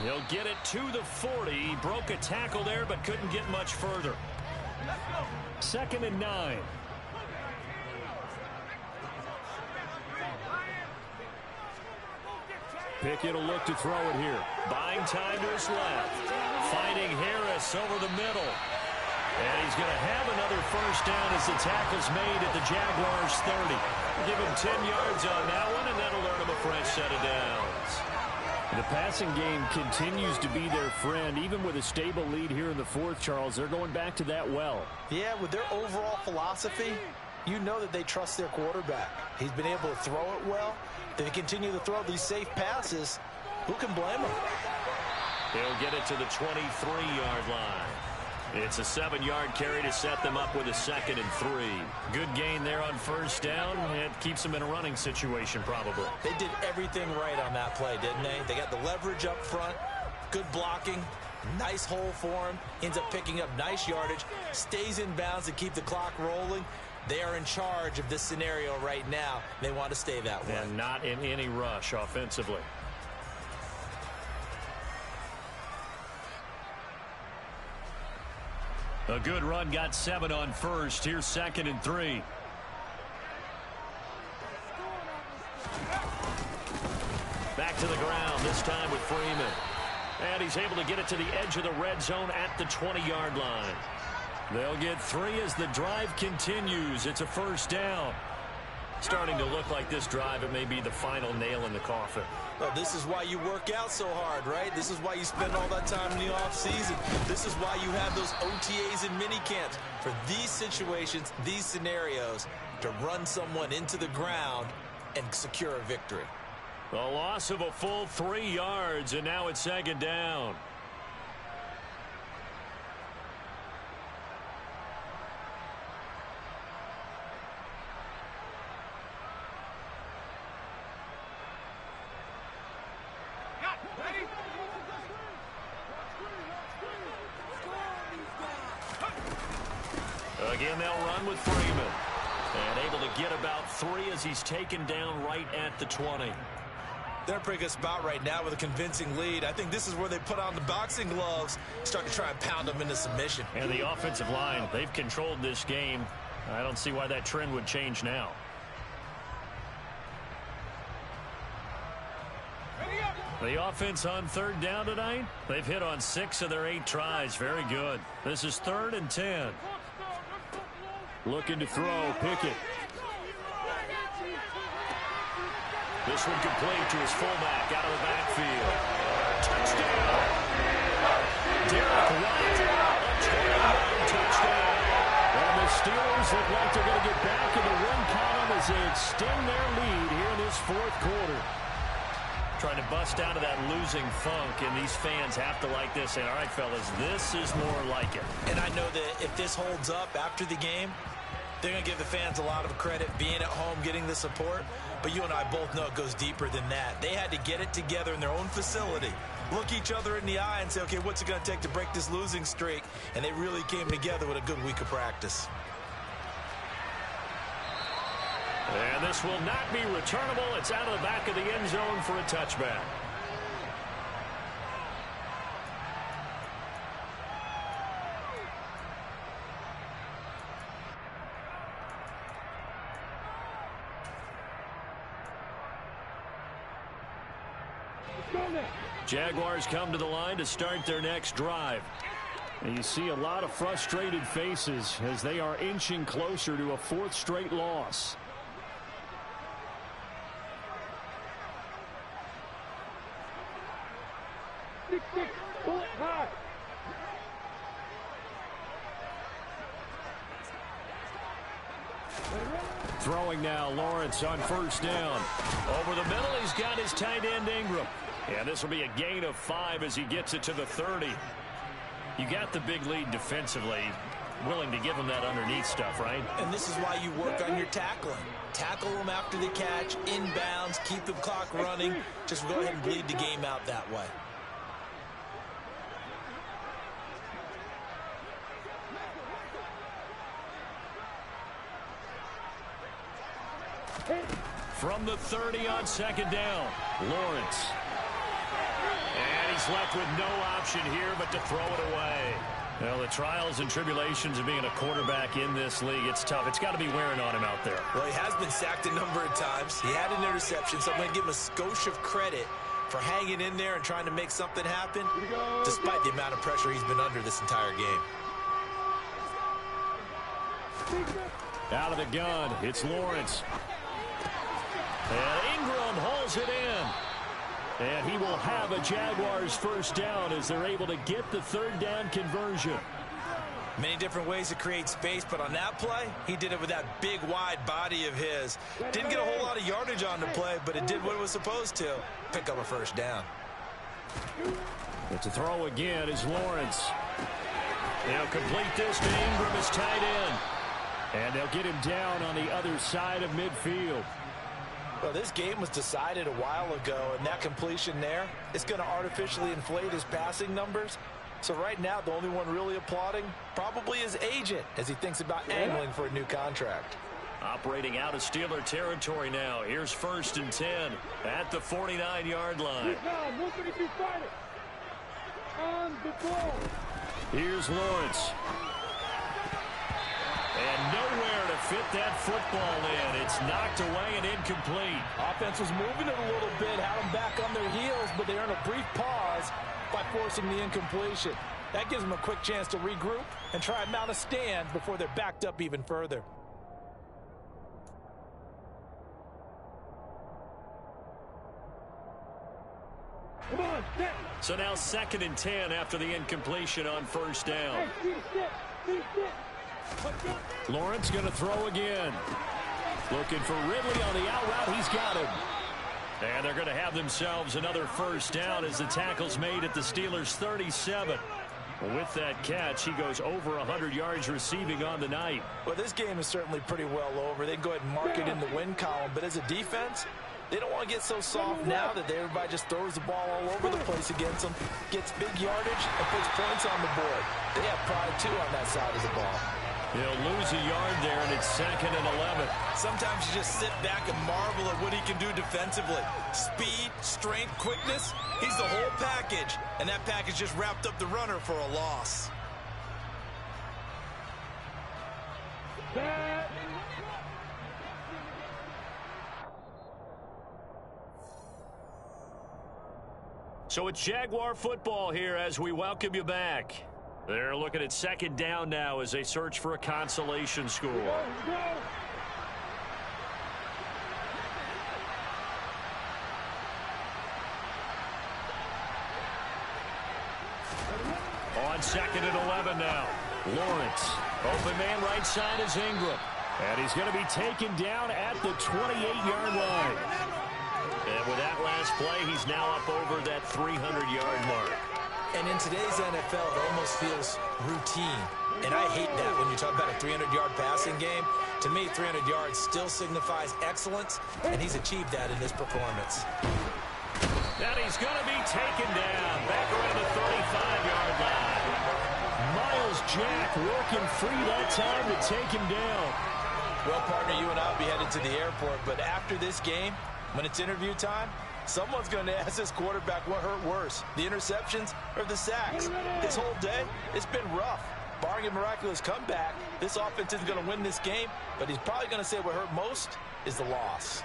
He'll get it to the 40. He broke a tackle there but couldn't get much further. 2nd and 9. Pickett will look to throw it here. Buying time to his left. Finding Harris over the middle. And he's going to have another first down as the tackle's made at the Jaguars' 30. Give him 10 yards on that one, and that'll earn him a fresh set of downs. The passing game continues to be their friend. Even with a stable lead here in the 4th, Charles, they're going back to that well. Yeah, with their overall philosophy, you know that they trust their quarterback. He's been able to throw it well. They continue to throw these safe passes. Who can blame them? He'll get it to the 23-yard line. It's a 7-yard carry to set them up with a 2nd and 3. Good gain there on first down. It keeps them in a running situation probably. They did everything right on that play, didn't they? They got the leverage up front, good blocking, nice hole for him, ends up picking up nice yardage, stays in bounds to keep the clock rolling. They are in charge of this scenario right now. They want to stay that way. And not in any rush offensively. A good run, got 7 on first. Here's 2nd and 3. Back to the ground, this time with Freeman. And he's able to get it to the edge of the red zone at the 20-yard line. They'll get 3 as the drive continues. It's a first down. Starting to look like this drive, it may be the final nail in the coffin. Well, this is why you work out so hard, right? This is why you spend all that time in the offseason. This is why you have those OTAs and mini camps. For these situations, these scenarios, to run someone into the ground and secure a victory. A loss of a full 3 yards, and now it's 2nd down. Again, they'll run with Freeman. And able to get about 3 as he's taken down right at the 20. They're in a pretty good spot right now with a convincing lead. I think this is where they put on the boxing gloves, start to try and pound them into submission. And the offensive line, they've controlled this game. I don't see why that trend would change now. The offense on 3rd down tonight, they've hit on 6 of their 8 tries. Very good. This is 3rd and 10. Looking to throw, Pickett. This one complete to his fullback out of the backfield. Touchdown! Derek White, a 21 touchdown. And the Steelers look like they're going to get back in the win column as they extend their lead here in this 4th quarter. Trying to bust out of that losing funk, and these fans have to like this. And all right, fellas, this is more like it. And I know that if this holds up after the game, they're going to give the fans a lot of credit being at home, getting the support. But you and I both know it goes deeper than that. They had to get it together in their own facility, look each other in the eye and say, okay, what's it going to take to break this losing streak? And they really came together with a good week of practice. And this will not be returnable. It's out of the back of the end zone for a touchback. Jaguars come to the line to start their next drive. And you see a lot of frustrated faces as they are inching closer to a 4th straight loss. Throwing now, Lawrence on 1st down. Over the middle, he's got his tight end Ingram. And this will be a gain of 5 as he gets it to the 30. You got the big lead defensively. Willing to give him that underneath stuff, right? And this is why you work on your tackling. Tackle them after the catch, inbounds, keep the clock running. Just go ahead and bleed the game out that way. From the 30 on 2nd down, Lawrence. And he's left with no option here but to throw it away. Well, the trials and tribulations of being a quarterback in this league, it's tough. It's got to be wearing on him out there. Well, he has been sacked a number of times. He had an interception, so I'm going to give him a skosh of credit for hanging in there and trying to make something happen, despite the amount of pressure he's been under this entire game. Out of the gun, it's Lawrence. And Ingram hauls it in. And he will have a Jaguars 1st down as they're able to get the 3rd down conversion. Many different ways to create space, but on that play, he did it with that big, wide body of his. Didn't get a whole lot of yardage on the play, but it did what it was supposed to. Pick up a 1st down. But to throw again is Lawrence. They'll complete this to Ingram as tight end. And they'll get him down on the other side of midfield. Well, this game was decided a while ago, and that completion there is going to artificially inflate his passing numbers. So right now, the only one really applauding probably his agent as he thinks about angling for a new contract. Operating out of Steeler territory now. Here's 1st and 10 at the 49-yard line. Here's Lawrence. fit that football in. It's knocked away and incomplete. Offense was moving it a little bit, had them back on their heels, but they earned a brief pause by forcing the incompletion. That gives them a quick chance to regroup and try and mount a stand before they're backed up even further. So now 2nd and 10 after the incompletion on first down. Lawrence going to throw again. Looking for Ridley on the out route. He's got him. And they're going to have themselves another first down as the tackle's made at the Steelers' 37. With that catch, he goes over 100 yards receiving on the night. Well, this game is certainly pretty well over. They can go ahead and mark it in the win column. But as a defense, they don't want to get so soft now that everybody just throws the ball all over the place against them, gets big yardage, and puts points on the board. They have pride, too, on that side of the ball. He'll lose a yard there, and it's 2nd and 11. Sometimes you just sit back and marvel at what he can do defensively. Speed, strength, quickness. He's the whole package, and that package just wrapped up the runner for a loss. So it's Jaguar football here as we welcome you back. They're looking at 2nd down now as they search for a consolation score. On 2nd and 11 now. Lawrence. Open man right side is Ingram. And he's going to be taken down at the 28-yard line. And with that last play, he's now up over that 300-yard mark. And in today's NFL, it almost feels routine. And I hate that when you talk about a 300-yard passing game. To me, 300 yards still signifies excellence, and he's achieved that in this performance. And he's going to be taken down back around the 35-yard line. Miles Jack working free that time to take him down. Well, partner, you and I will be headed to the airport, but after this game, when it's interview time, someone's going to ask this quarterback what hurt worse, the interceptions or the sacks. His whole day, it's been rough. Barring a miraculous comeback, this offense isn't going to win this game, but he's probably going to say what hurt most is the loss.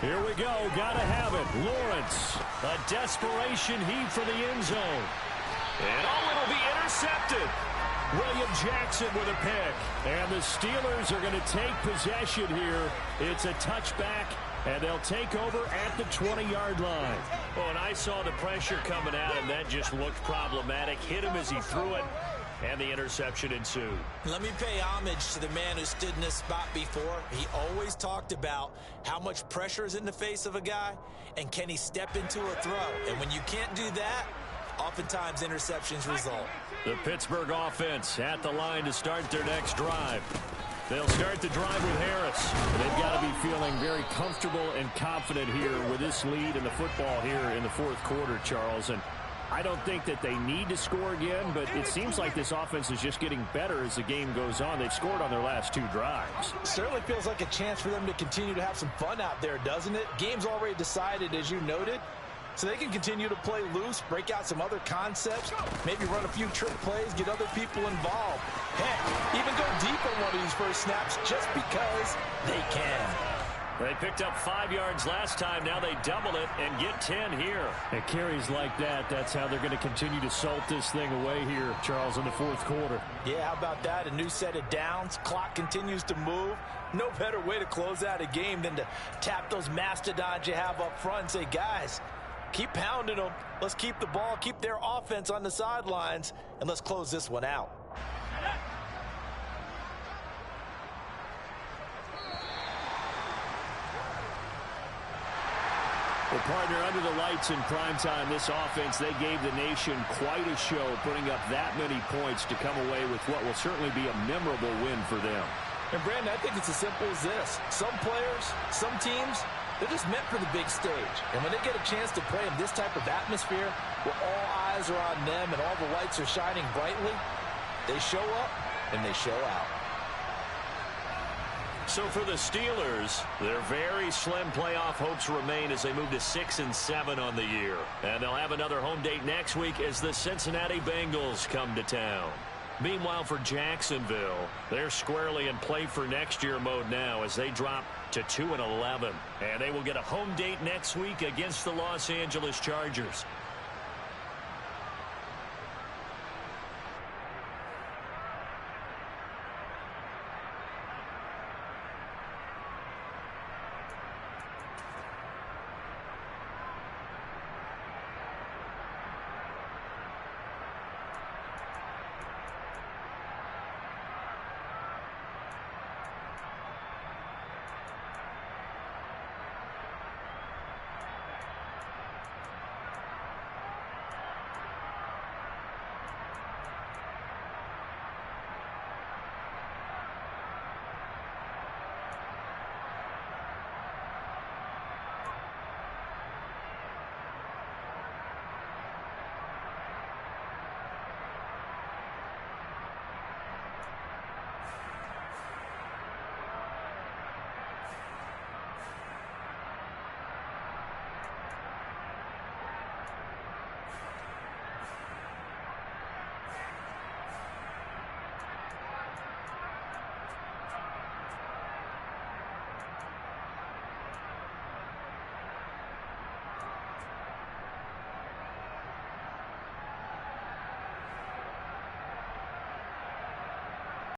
Here we go. Got to have it. Lawrence. A desperation heave for the end zone. And it'll be intercepted. William Jackson with a pick. And the Steelers are going to take possession here. It's a touchback, and they'll take over at the 20-yard line. Oh, and I saw the pressure coming out, and that just looked problematic. Hit him as he threw it, and the interception ensued. Let me pay homage to the man who stood in this spot before. He always talked about how much pressure is in the face of a guy, and can he step into a throw. And when you can't do that, oftentimes interceptions result. The Pittsburgh offense at the line to start their next drive. They'll start the drive with Harris. They've got to be feeling very comfortable and confident here with this lead in the football here in the fourth quarter, Charles. And I don't think that they need to score again, but it seems like this offense is just getting better as the game goes on. They've scored on their last 2 drives. Certainly feels like a chance for them to continue to have some fun out there, doesn't it? Game's already decided, as you noted. So they can continue to play loose, break out some other concepts, maybe run a few trick plays, get other people involved. Heck, even go deep on one of these first snaps just because they can. They picked up 5 yards last time. Now they double it and get 10 here. And carries like that, that's how they're going to continue to salt this thing away here, Charles, in the fourth quarter. Yeah, how about that? A new set of downs. Clock continues to move. No better way to close out a game than to tap those mastodons you have up front and say, guys, keep pounding them. Let's keep the ball, keep their offense on the sidelines, and let's close this one out. Well, partner, under the lights in primetime, this offense, they gave the nation quite a show, putting up that many points to come away with what will certainly be a memorable win for them. And, Brandon, I think it's as simple as this. Some players, some teams, they're just meant for the big stage. And when they get a chance to play in this type of atmosphere where all eyes are on them and all the lights are shining brightly, they show up and they show out. So for the Steelers, their very slim playoff hopes remain as they move to 6-7 on the year. And they'll have another home date next week as the Cincinnati Bengals come to town. Meanwhile, for Jacksonville, they're squarely in play for next year mode now as they drop to 2-11. And they will get a home date next week against the Los Angeles Chargers.